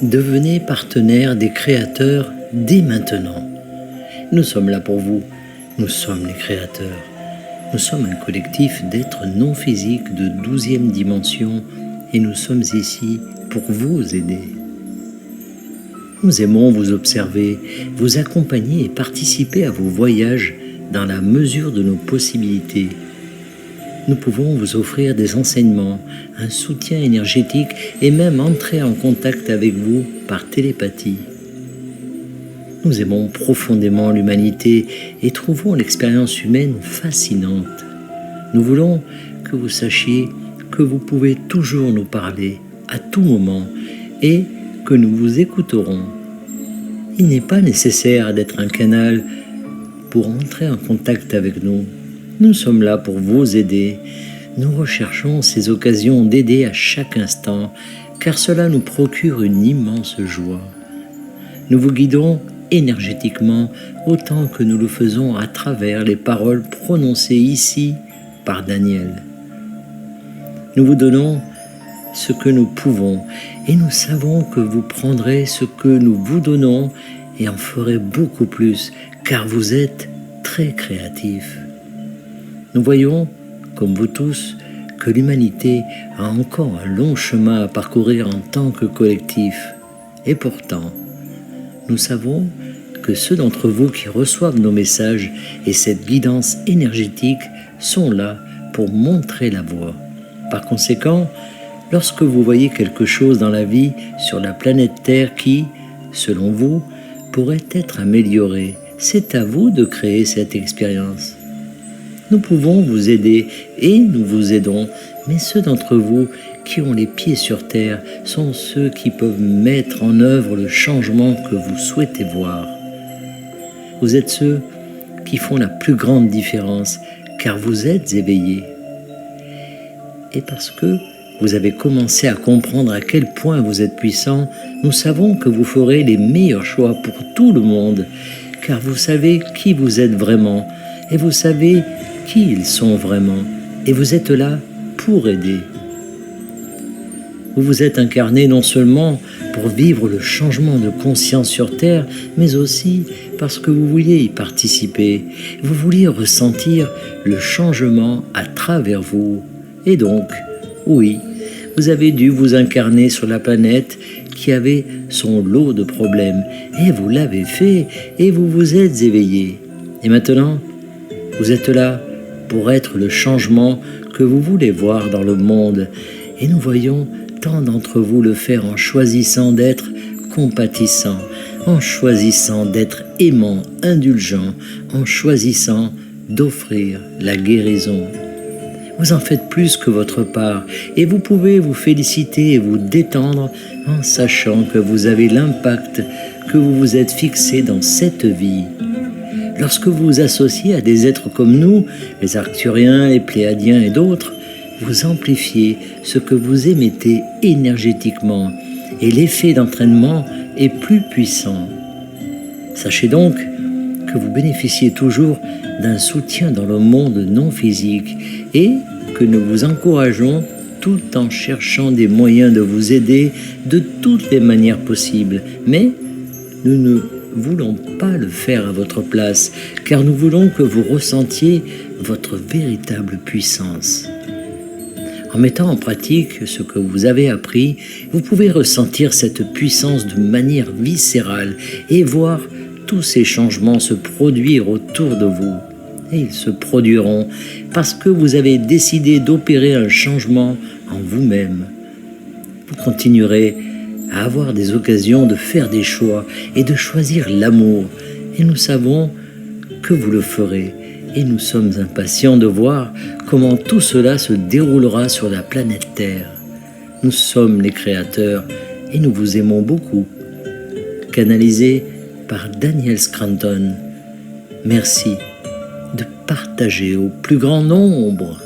Devenez partenaire des créateurs dès maintenant. Nous sommes là pour vous. Nous sommes les créateurs. Nous sommes un collectif d'êtres non physiques de 12e dimension et nous sommes ici pour vous aider. Nous aimons vous observer, vous accompagner et participer à vos voyages dans la mesure de nos possibilités. Nous pouvons vous offrir des enseignements, un soutien énergétique et même entrer en contact avec vous par télépathie. Nous aimons profondément l'humanité et trouvons l'expérience humaine fascinante. Nous voulons que vous sachiez que vous pouvez toujours nous parler à tout moment et que nous vous écouterons. Il n'est pas nécessaire d'être un canal pour entrer en contact avec nous. Nous sommes là pour vous aider. Nous recherchons ces occasions d'aider à chaque instant, car cela nous procure une immense joie. Nous vous guidons énergétiquement autant que nous le faisons à travers les paroles prononcées ici par Daniel. Nous vous donnons ce que nous pouvons et nous savons que vous prendrez ce que nous vous donnons et en ferez beaucoup plus, car vous êtes très créatifs. Nous voyons, comme vous tous, que l'humanité a encore un long chemin à parcourir en tant que collectif. Et pourtant, nous savons que ceux d'entre vous qui reçoivent nos messages et cette guidance énergétique sont là pour montrer la voie. Par conséquent, lorsque vous voyez quelque chose dans la vie sur la planète Terre qui, selon vous, pourrait être amélioré, c'est à vous de créer cette expérience. Nous pouvons vous aider et nous vous aidons, mais ceux d'entre vous qui ont les pieds sur terre sont ceux qui peuvent mettre en œuvre le changement que vous souhaitez voir. Vous êtes ceux qui font la plus grande différence, car vous êtes éveillés. Et parce que vous avez commencé à comprendre à quel point vous êtes puissant, nous savons que vous ferez les meilleurs choix pour tout le monde, car vous savez qui vous êtes vraiment, et vous savez qui ils sont vraiment, et vous êtes là pour aider. Vous vous êtes incarné non seulement pour vivre le changement de conscience sur Terre, mais aussi parce que vous vouliez y participer. Vous vouliez ressentir le changement à travers vous. Et donc, oui, vous avez dû vous incarner sur la planète qui avait son lot de problèmes. Et vous l'avez fait, et vous vous êtes éveillé. Et maintenant, vous êtes là pour être le changement que vous voulez voir dans le monde. Et nous voyons tant d'entre vous le faire en choisissant d'être compatissant, en choisissant d'être aimant, indulgent, en choisissant d'offrir la guérison. Vous en faites plus que votre part et vous pouvez vous féliciter et vous détendre en sachant que vous avez l'impact que vous vous êtes fixé dans cette vie. Lorsque vous vous associez à des êtres comme nous, les Arcturiens, les Pléiadiens et d'autres, vous amplifiez ce que vous émettez énergétiquement et l'effet d'entraînement est plus puissant. Sachez donc que vous bénéficiez toujours d'un soutien dans le monde non physique et que nous vous encourageons tout en cherchant des moyens de vous aider de toutes les manières possibles. Mais nous ne voulons pas le faire à votre place, car nous voulons que vous ressentiez votre véritable puissance. En mettant en pratique ce que vous avez appris, vous pouvez ressentir cette puissance de manière viscérale et voir tous ces changements se produire autour de vous. Et ils se produiront parce que vous avez décidé d'opérer un changement en vous-même. Vous continuerez à avoir des occasions de faire des choix et de choisir l'amour. Et nous savons que vous le ferez. Et nous sommes impatients de voir comment tout cela se déroulera sur la planète Terre. Nous sommes les créateurs et nous vous aimons beaucoup. Canalisé par Daniel Scranton. Merci de partager au plus grand nombre.